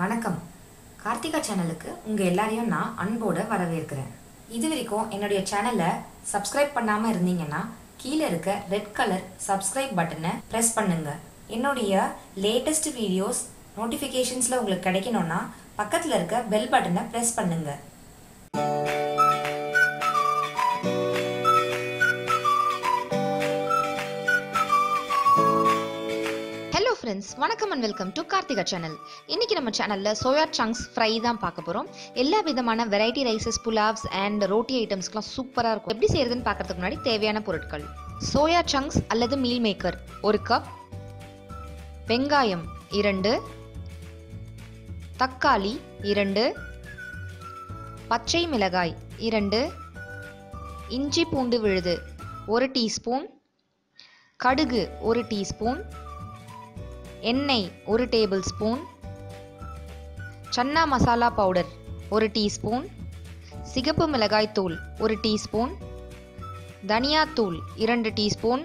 வணக்கம். கார்த்திகா சேனலுக்கு உங்க எல்லாரையும் நான் அன்போட வரவேற்கிறேன். இது வரைக்கும் என்னுடைய சேனலை சப்ஸ்கிரைப் பண்ணாம இருந்தீங்கன்னா கீழே இருக்க ரெட் கலர் சப்ஸ்கிரைப் பட்டனை பிரஸ் பண்ணுங்க. என்னுடைய லேட்டஸ்ட் வீடியோஸ் நோட்டிஃபிகேஷன்ஸ்ல உங்களுக்கு கிடைக்கணும்னா பக்கத்துல இருக்க பெல் பட்டனை பிரஸ் பண்ணுங்க. ஃப்ரெண்ட்ஸ், வணக்கம் and welcome to Karthika channel. இன்னைக்கு நம்ம சேனல்ல சோயா சங்க்ஸ் ஃப்ரை தான் பார்க்க போறோம். எல்லா விதமான variety rices, pulaos and roti ஐட்டம்ஸ்க்குலாம் சூப்பரா இருக்கும். எப்படி செய்யறதுன்னு பார்க்கறதுக்கு முன்னாடி தேவையான பொருட்கள்: சோயா சங்க்ஸ் அல்லது மீல் மேக்கர் 1 கப், வெங்காயம் 2, தக்காளி 2, பச்சை மிளகாய் 2, இஞ்சி பூண்டு விழுது 1 டீஸ்பூன், கடுகு 1 டீஸ்பூன், எண்ணெய் 1 table spoon, chana masala powder 1 teaspoon, சிகப்பு மிளகாய் தூள் 1 டீஸ்பூன், தனியா தூள் 2 டீஸ்பூன்,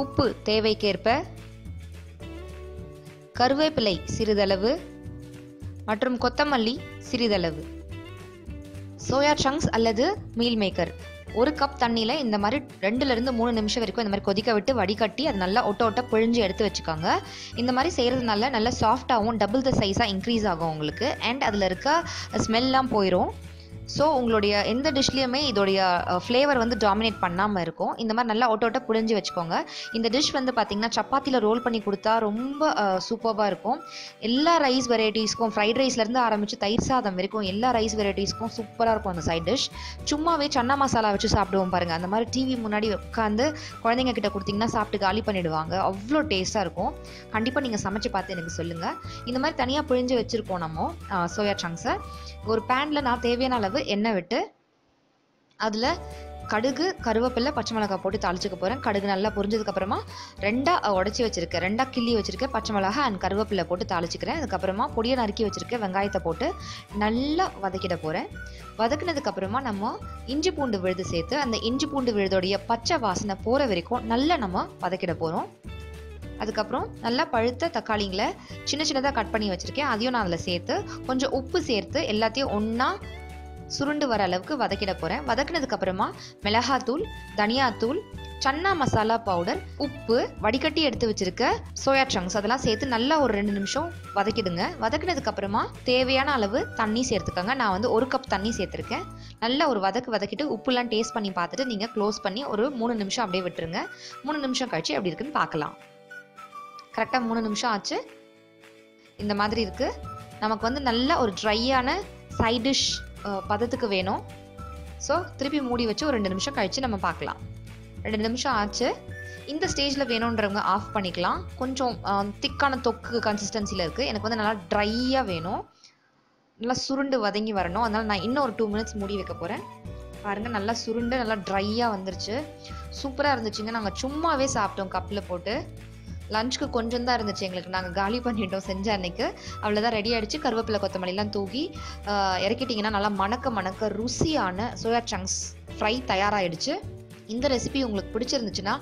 உப்பு தேவைக்கேற்ப, கருவேப்பிலை சிறிதளவு மற்றும் கொத்தமல்லி சிறிதளவு. சோயா சங்க்ஸ் அல்லது மீல் மேக்கர் 1 கப் தண்ணியில் இந்த மாதிரி 2-3 நிமிஷம் வரைக்கும் இந்த மாதிரி கொதிக்க விட்டு வடிகட்டி அது நல்லா ஒட்ட பிழிஞ்சு எடுத்து வச்சுக்காங்க. இந்த மாதிரி செய்கிறதுனால நல்லா சாஃப்டாகவும் டபுள் த சைஸாக இன்க்ரீஸ் ஆகும் உங்களுக்கு. அண்ட் அதில் இருக்க ஸ்மெல்லாம் போயிடும். ஸோ உங்களுடைய எந்த டிஷ்லேயுமே இதோடைய ஃப்ளேவர் வந்து டாமினேட் பண்ணாமல் இருக்கும். இந்த மாதிரி நல்லா ஒட்ட புழிஞ்சு வச்சுக்கோங்க. இந்த டிஷ் வந்து பார்த்திங்கன்னா சப்பாத்தியில் ரோல் பண்ணி கொடுத்தா ரொம்ப சூப்பராக இருக்கும். எல்லா ரைஸ் வெரைட்டிஸ்க்கும், ஃப்ரைட் ரைஸ்லேருந்து ஆரம்பித்து தயிர் சாதம் வரைக்கும் எல்லா ரைஸ் வெரைட்டிஸ்க்கும் சூப்பராக இருக்கும் அந்த சைட் டிஷ். சும்மாவே சன்னா மசாலா வச்சு சாப்பிடுவோம் பாருங்கள். அந்த மாதிரி டிவி முன்னாடி உட்காந்து குழந்தைங்க கிட்ட கொடுத்தீங்கன்னா சாப்பிட்டு காலி பண்ணிவிடுவாங்க. அவ்வளோ டேஸ்ட்டாக இருக்கும். கண்டிப்பாக நீங்கள் சமைச்சு பார்த்து எனக்கு சொல்லுங்கள். இந்த மாதிரி தனியாக புழிஞ்சு வச்சுருக்கோம் நம்ம சோயா சங்க்ஸை. ஒரு பேனில் நான் தேவையான அளவு எண்ணெய் விட்டு அதில் கடுகு, கருவேப்பிலை, பச்சை மிளகாய் போட்டு தாளிச்சுக்க போகிறேன். கடுகு நல்லா பொரிஞ்சதுக்கப்புறமா 2 உடச்சி வச்சுருக்கேன், 2 கிள்ளி வச்சுருக்கேன் பச்சை மிளகாய் அண்ட் கருவேப்பிலை போட்டு தாளிச்சுக்கிறேன். அதுக்கப்புறமா பொடியை நறுக்கி வச்சுருக்கேன் வெங்காயத்தை போட்டு நல்லா வதக்கிட போகிறேன். வதக்கினதுக்கப்புறமா நம்ம இஞ்சி பூண்டு விழுது சேர்த்து அந்த இஞ்சி பூண்டு விழுதோடைய பச்சை வாசனை போகிற வரைக்கும் நல்லா நம்ம வதக்கிட போகிறோம். அதுக்கப்புறம் நல்லா பழுத்த தக்காளிங்களை சின்னதாக கட் பண்ணி வச்சுருக்கேன். அதையும் நான் அதில் சேர்த்து கொஞ்சம் உப்பு சேர்த்து எல்லாத்தையும் ஒன்றா சுருண்டு வர அளவுக்கு வதக்கிட போகிறேன். வதக்கினதுக்கப்புறமா மிளகாத்தூள், தனியாத்தூள், சன்னா மசாலா பவுடர், உப்பு, வடிகட்டி எடுத்து வச்சுருக்க சோயா சங்க்ஸ் அதெல்லாம் சேர்த்து நல்லா ஒரு 2 நிமிஷம் வதக்கிடுங்க. வதக்கினதுக்கப்புறமா தேவையான அளவு தண்ணி சேர்த்துக்கோங்க. நான் வந்து 1 கப் தண்ணி சேர்த்துருக்கேன். நல்லா ஒரு வதக்கிட்டு உப்புலாம் டேஸ்ட் பண்ணி பார்த்துட்டு நீங்கள் க்ளோஸ் பண்ணி ஒரு 3 நிமிஷம் அப்படியே விட்டுருங்க. 3 நிமிஷம் கழிச்சு எப்படி இருக்குன்னு பார்க்கலாம். கரெக்டாக 3 நிமிஷம் ஆச்சு. இந்த மாதிரி இருக்குது. நமக்கு வந்து நல்ல ஒரு ட்ரையான சைட் டிஷ் பதத்துக்கு வேணும். ஸோ திருப்பி மூடி வச்சு ஒரு 2 நிமிஷம் கழித்து நம்ம பார்க்கலாம். 2 நிமிஷம் ஆச்சு. இந்த ஸ்டேஜில் வேணுன்றவங்க ஆஃப் பண்ணிக்கலாம். கொஞ்சம் திக்கான தொக்கு கன்சிஸ்டன்சியில் இருக்குது. எனக்கு வந்து நல்லா ட்ரையாக வேணும், நல்லா சுருண்டு வதங்கி வரணும். அதனால் நான் இன்னும் ஒரு 2 மினிட்ஸ் மூடி வைக்க போகிறேன். பாருங்கள், நல்லா சுருண்டு நல்லா ட்ரையாக வந்துருச்சு. சூப்பராக இருந்துச்சுங்க. நாங்கள் சும்மாவே சாப்பிட்டோம் கப்பில் போட்டு. லஞ்சுக்கு கொஞ்சம் தான் இருந்துச்சு எங்களுக்கு. நாங்கள் காலி பண்ணிட்டோம் செஞ்ச அன்னைக்கு. அவ்வளோதான், ரெடி ஆகிடுச்சு. கருவேப்பிலை கொத்தமல்லிலாம் தூக்கி இறக்கிட்டிங்கன்னா நல்லா மணக்க ருசியான சோயா சங்க்ஸ் ஃப்ரை தயாராகிடுச்சு. இந்த ரெசிபி உங்களுக்கு பிடிச்சிருந்துச்சுன்னா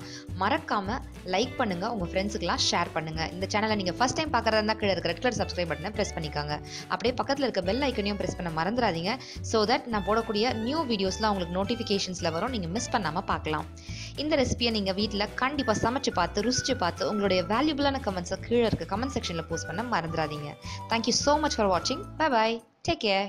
மறக்காமல் லைக் பண்ணுங்கள், உங்கள் ஃப்ரெண்ட்ஸுக்கெலாம் ஷேர் பண்ணுங்கள். இந்த சேனலை நீங்கள் ஃபஸ்ட் டைம் பார்க்குறதா இருந்தால் கீழே இருக்கிற ரெட் கலர் சப்ஸ்கிரைப் பட்டனை ப்ரெஸ் பண்ணிக்கோங்க. அப்படியே பக்கத்தில் இருக்க பெல் ஐக்கனையும் ப்ரெஸ் பண்ண மறந்துடாதீங்க. ஸோ தட் நான் போடக்கூடிய நியூ வீடியோஸ்லாம் உங்களுக்கு நோட்டிஃபிகேஷன்ஸில் வரும், நீங்கள் மிஸ் பண்ணாமல் பார்க்கலாம். இந்த ரெசிபியை நீங்கள் வீட்டில் கண்டிப்பாக சமைச்சு பார்த்து ருசிச்சு பார்த்து உங்களுடைய வேல்யூபிளான கமெண்ட்ஸை கீழே இருக்க கமெண்ட் செக்ஷனில் போஸ்ட் பண்ண மறந்துடாதீங்க. தேங்க்யூ ஸோ மச் ஃபார் வாட்சிங். Bye bye, take care.